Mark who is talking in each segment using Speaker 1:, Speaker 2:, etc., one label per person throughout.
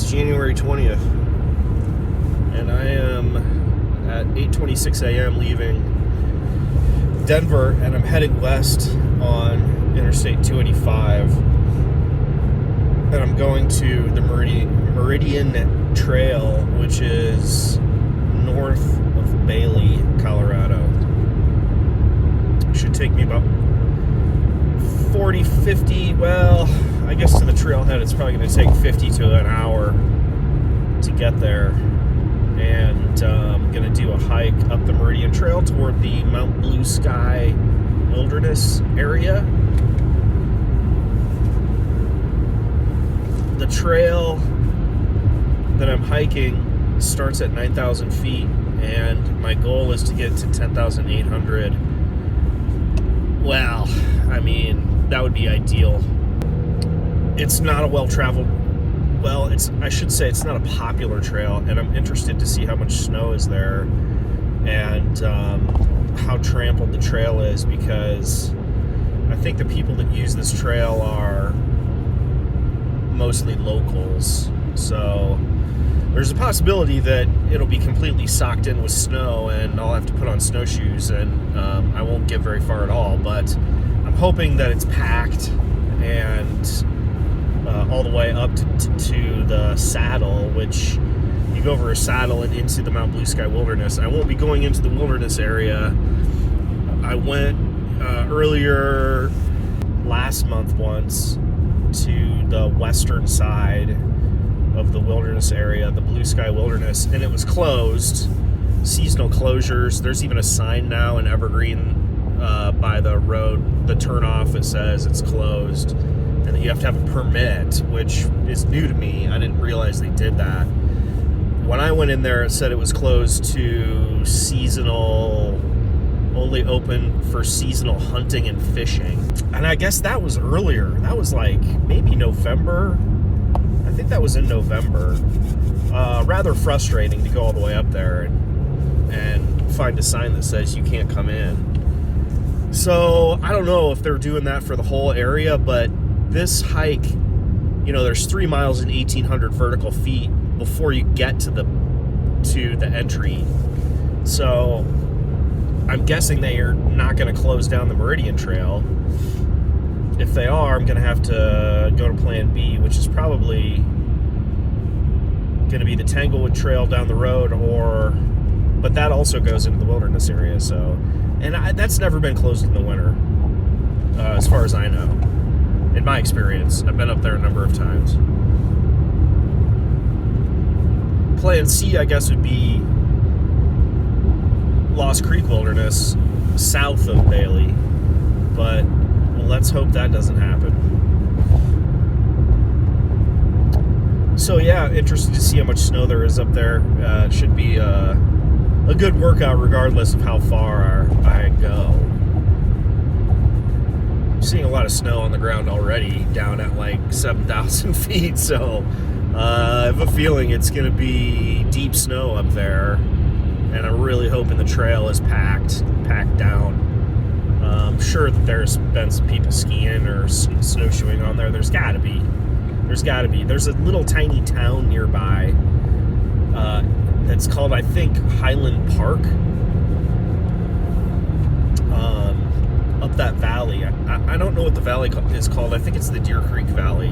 Speaker 1: It's January 20th, and I am at 8:26 a.m. leaving Denver, and I'm heading west on Interstate 285, and I'm going to the Meridian Trail, which is north of Bailey, Colorado. It should take me about 40, 50, well, I guess to the trailhead it's probably going to take 50 to an hour to get there. And I'm going to do a hike up the MeridianTrail toward the Mount Blue Sky Wilderness area. The trail that I'm hiking starts at 9,000 feet, and my goal is to get to 10,800. Well, I mean, that would be ideal. It's not a well-traveled, I should say it's not a popular trail, and I'm interested to see how much snow is there and how trampled the trail is, because I think the people that use this trail are mostly locals. So there's a possibility that it'll be completely socked in with snow and I'll have to put on snowshoes, and I won't get very far at all, but I'm hoping that it's packed and all the way up to the saddle, which you go over a saddle and into the Mount Blue Sky Wilderness. I won't be going into the wilderness area. I went earlier last month once to the western side of the wilderness area, the Blue Sky Wilderness, and it was closed. Seasonal closures. There's even a sign now in Evergreen by the road, the turnoff, it says it's closed, and that you have to have a permit, which is new to me. I didn't realize they did that. When I went in there, it said it was closed to seasonal, only open for seasonal hunting and fishing. And I guess that was earlier. That was like maybe November. I think that was in November. Rather frustrating to go all the way up there and find a sign that says you can't come in. So I don't know if they're doing that for the whole area, but this hike, you know, there's 3 miles and 1,800 vertical feet before you get to the entry. So I'm guessing they are not going to close down the MeridianTrail. If they are, I'm going to have to go to Plan B, which is probably going to be the Tanglewood Trail down the road, but that also goes into the wilderness area. So, and that's never been closed in the winter, as far as I know. In my experience, I've been up there a number of times. Plan C, I guess, would be Lost Creek Wilderness, south of Bailey, but let's hope that doesn't happen. So yeah, interested to see how much snow there is up there. It should be a good workout regardless of how far I go. I'm seeing a lot of snow on the ground already, down at like 7,000 feet, so I have a feeling it's going to be deep snow up there, and I'm really hoping the trail is packed down. I'm sure that there's been some people skiing or snowshoeing on there. There's got to be. There's a little tiny town nearby that's called, I think, Highland Park. Up that valley. I don't know what the valley is called. I think it's the Deer Creek Valley.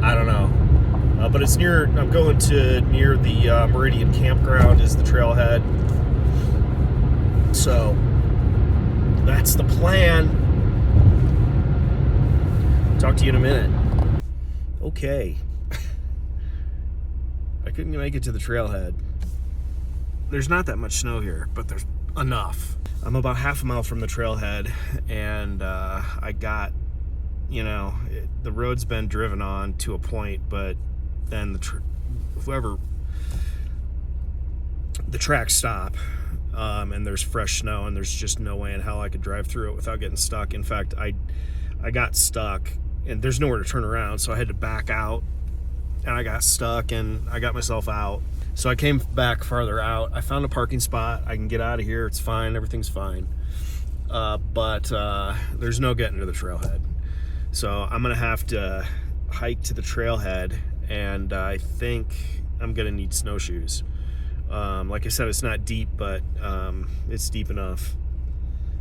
Speaker 1: I don't know. But it's near, I'm going to near the Meridian Campground is the trailhead. So that's the plan. Talk to you in a minute. Okay. I couldn't make it to the trailhead. There's not that much snow here, but there's enough. I'm about half a mile from the trailhead, and I got, the road's been driven on to a point, but then the tracks stop, and there's fresh snow, and there's just no way in hell I could drive through it without getting stuck. In fact, I got stuck, and there's nowhere to turn around, so I had to back out, and I got stuck, and I got myself out. So I came back farther out. I found a parking spot. I can get out of here. It's fine. Everything's fine. But there's no getting to the trailhead. So I'm going to have to hike to the trailhead and I think I'm gonna need snowshoes. Like I said, it's not deep, but it's deep enough.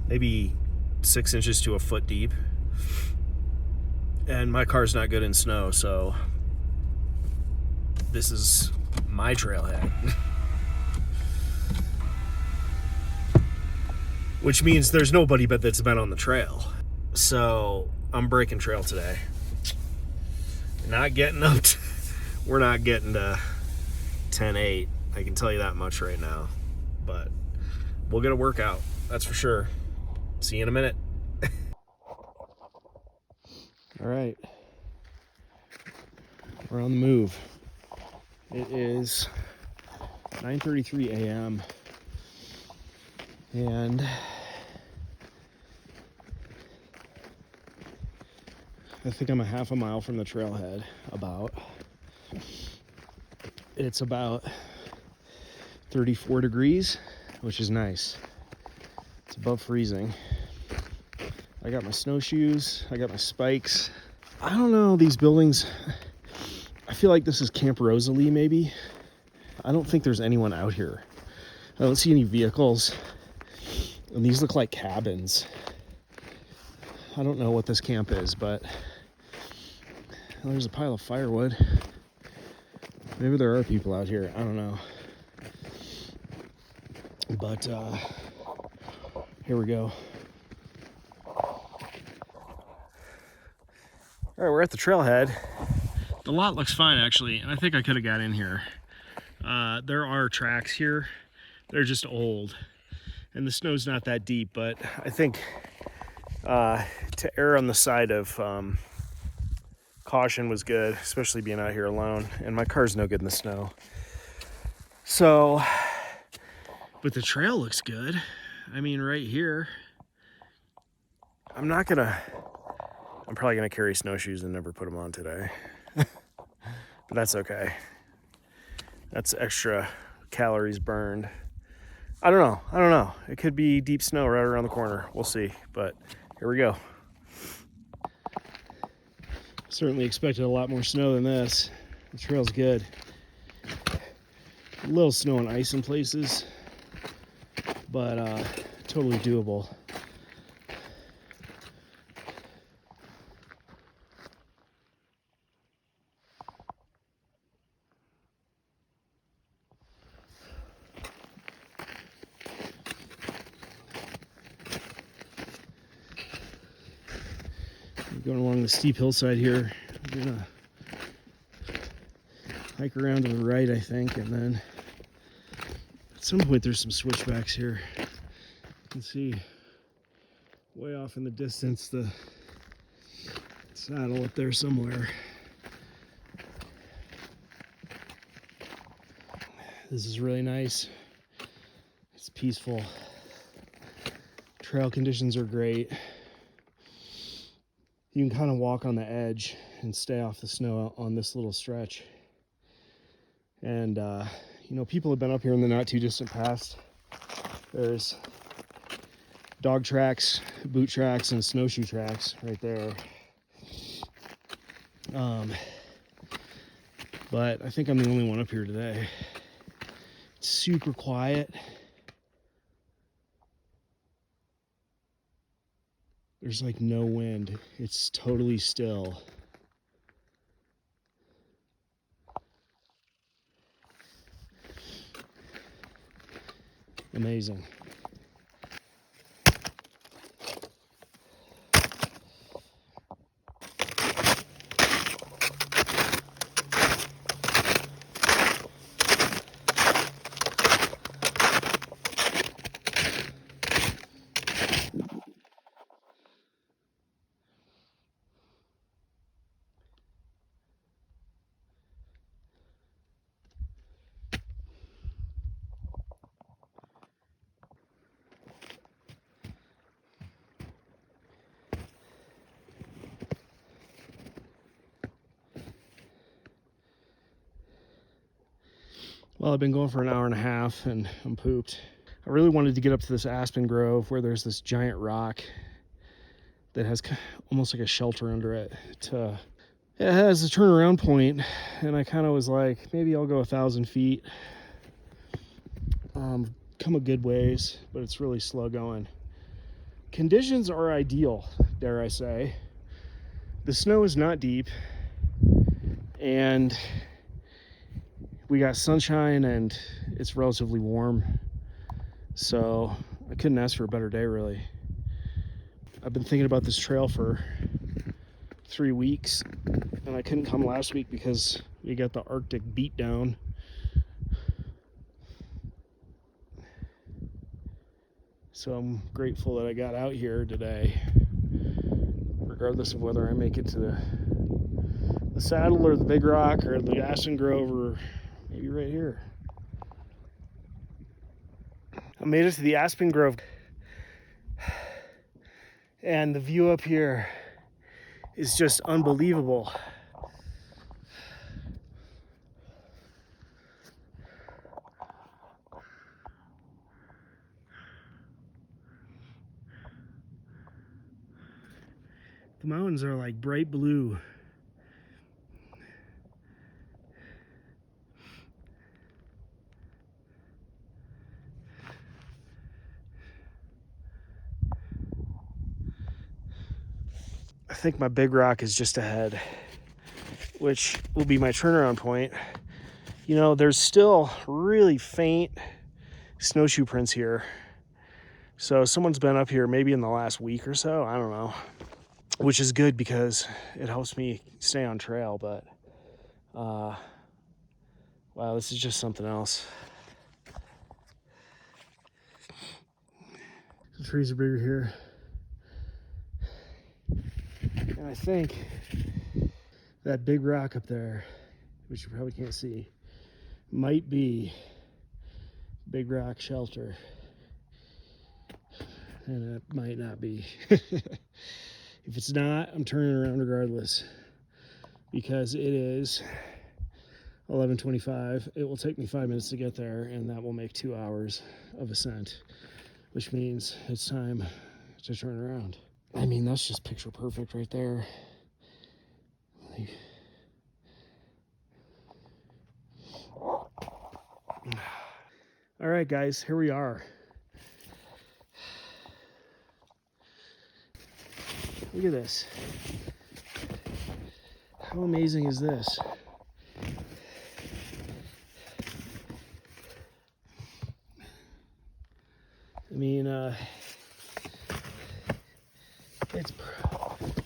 Speaker 1: Maybe 6 inches to a foot deep. And my car's not good in snow, so this is my trailhead. Which means there's nobody but that's been on the trail. So I'm breaking trail today. Not getting up to, we're not getting to 10.8. I can tell you that much right now. But we'll get a workout, that's for sure. See you in a minute. All right, we're on the move. It is 9:33 a.m. and I think I'm a half a mile from the trailhead, about. It's about 34 degrees, which is nice. It's above freezing. I got my snowshoes, I got my spikes. I don't know, these buildings, I feel like this is Camp Rosalie maybe. I don't think there's anyone out here. I don't see any vehicles. And these look like cabins. I don't know what this camp is, but well, there's a pile of firewood. Maybe there are people out here, I don't know. But here we go. All right, we're at the trailhead. The lot looks fine, actually, and I think I could have got in here. There are tracks here. They're just old, and the snow's not that deep, but I think to err on the side of caution was good, especially being out here alone, and my car's no good in the snow. So, but the trail looks good. I mean, right here, I'm probably gonna carry snowshoes and never put them on today. But that's okay. That's extra calories burned. I don't know. It could be deep snow right around the corner. We'll see, but here we go. Certainly expected a lot more snow than this. The trail's good. A little snow and ice in places, but totally doable. Going along the steep hillside here. We're gonna hike around to the right, I think, and then at some point there's some switchbacks here. You can see way off in the distance the saddle up there somewhere. This is really nice. It's peaceful. Trail conditions are great. You can kind of walk on the edge and stay off the snow on this little stretch. And, you know, people have been up here in the not too distant past. There's dog tracks, boot tracks, and snowshoe tracks right there. But I think I'm the only one up here today. It's super quiet. There's like no wind. It's totally still. Amazing. Well, I've been going for an hour and a half and I'm pooped. I really wanted to get up to this aspen grove where there's this giant rock that has almost like a shelter under it to It has a turnaround point, and I kind of was like, maybe I'll go 1,000 feet. Come a good ways, but it's really slow going. Conditions are ideal, dare I say. The snow is not deep, and we got sunshine, and it's relatively warm. So I couldn't ask for a better day, really. I've been thinking about this trail for 3 weeks, and I couldn't come last week because we got the Arctic beat down. So I'm grateful that I got out here today, regardless of whether I make it to the saddle or the Big Rock or the Aspen Grove or maybe right here. I made it to the Aspen Grove, and the view up here is just unbelievable. The mountains are like bright blue. I think my Big Rock is just ahead, which will be my turnaround point. You know, there's still really faint snowshoe prints here. So someone's been up here maybe in the last week or so, I don't know. Which is good because it helps me stay on trail, but wow, this is just something else. The trees are bigger here. And I think that Big Rock up there, which you probably can't see, might be Big Rock Shelter. And it might not be. If it's not, I'm turning around regardless, because it is 11:25. It will take me 5 minutes to get there, and that will make 2 hours of ascent, which means it's time to turn around. I mean, that's just picture perfect right there. All right, guys, here we are. Look at this. How amazing is this? I mean, it's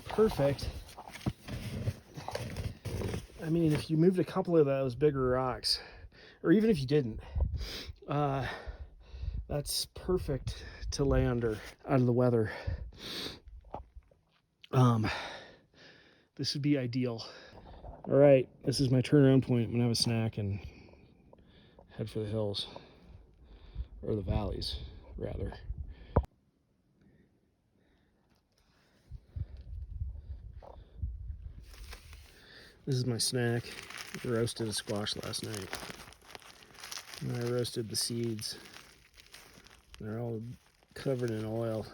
Speaker 1: perfect. I mean, if you moved a couple of those bigger rocks, or even if you didn't, that's perfect to lay under out of the weather. This would be ideal. All right, this is my turnaround point. I'm gonna have a snack and head for the hills, or the valleys, rather. This is my snack. I roasted a squash last night. And I roasted the seeds. They're all covered in oil.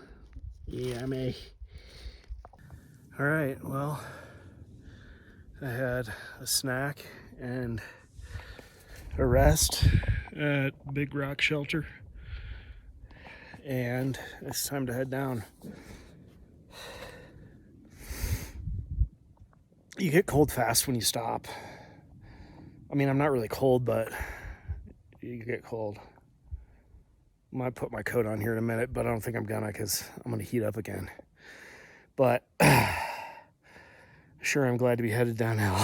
Speaker 1: Yummy. All right, well, I had a snack and a rest at Big Rock Shelter, and it's time to head down. You get cold fast when you stop. I mean, I'm not really cold, but you get cold. I might put my coat on here in a minute, but I don't think I'm gonna, because I'm gonna heat up again. But sure, I'm glad to be headed downhill.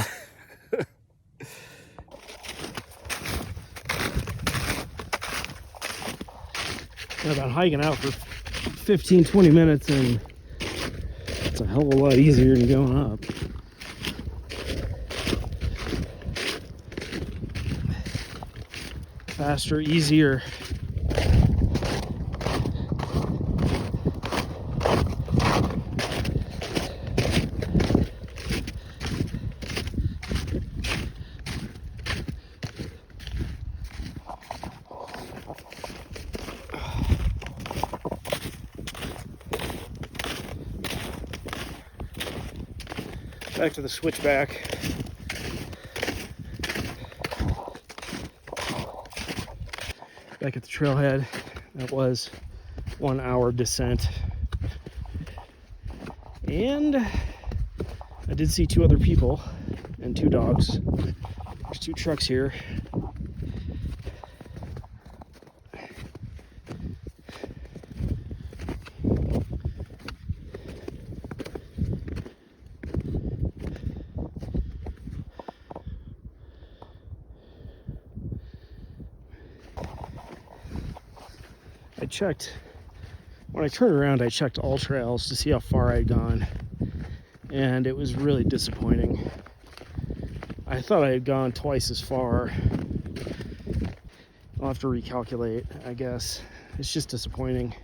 Speaker 1: I've been hiking out for 15-20 minutes, and it's a hell of a lot easier than going up. Faster, easier. Back to the switchback. Back at the trailhead. That was 1 hour descent. And I did see 2 other people and 2 dogs. There's 2 trucks here. When I turned around, I checked all trails to see how far I'd gone, and it was really disappointing. I thought I had gone twice as far. I'll have to recalculate, I guess. It's just disappointing.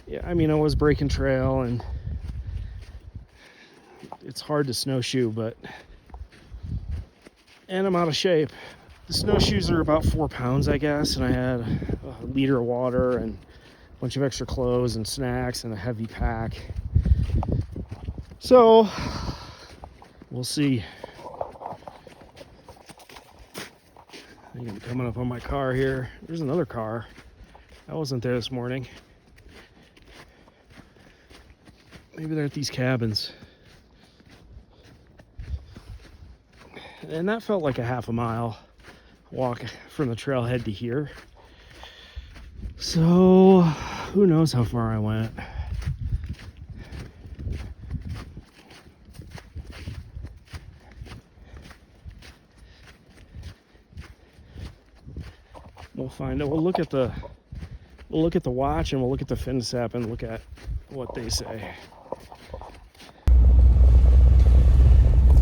Speaker 1: Yeah, I mean, I was breaking trail, and it's hard to snowshoe, and I'm out of shape. The snowshoes are about 4 pounds, I guess, and I had a liter of water and a bunch of extra clothes and snacks and a heavy pack. So, we'll see. I think I'm coming up on my car here. There's another car. I wasn't there this morning. Maybe they're at these cabins. And that felt like a half a mile walk from the trailhead to here. So who knows how far I went. We'll find out. We'll look at the watch, and we'll look at the fitness app and look at what they say.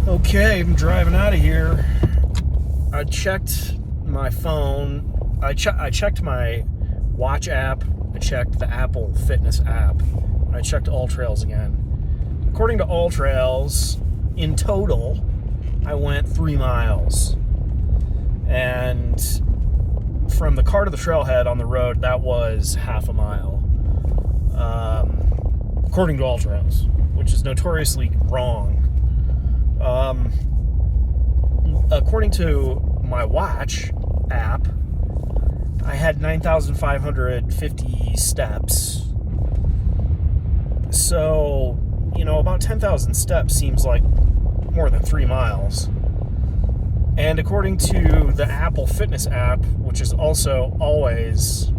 Speaker 1: Okay, I'm driving out of here. I checked my phone. I checked my watch app. I checked the Apple Fitness app. I checked All Trails again. According to All Trails, in total, I went 3 miles. And from the car to the trailhead on the road, that was half a mile. According to All Trails, which is notoriously wrong. According to my watch app, I had 9,550 steps. So, about 10,000 steps seems like more than 3 miles. And according to the Apple Fitness app, which is also always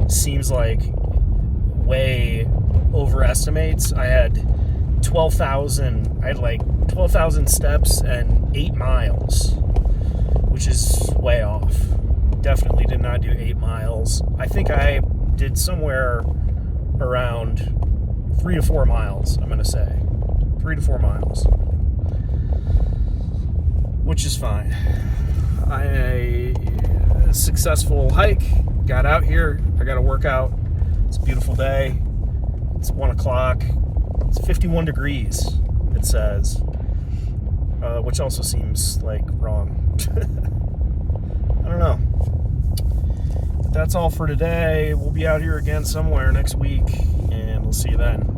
Speaker 1: seems like way overestimates, I had 12,000 steps and 8 miles, which is way off. Definitely did not do 8 miles. I think I did somewhere around 3 to 4 miles, I'm going to say. 3 to 4 miles. Which is fine. A successful hike. Got out here. I got a workout. It's a beautiful day. It's 1 o'clock. It's 51 degrees, it says. Which also seems like wrong. I don't know. But that's all for today. We'll be out here again somewhere next week, and we'll see you then.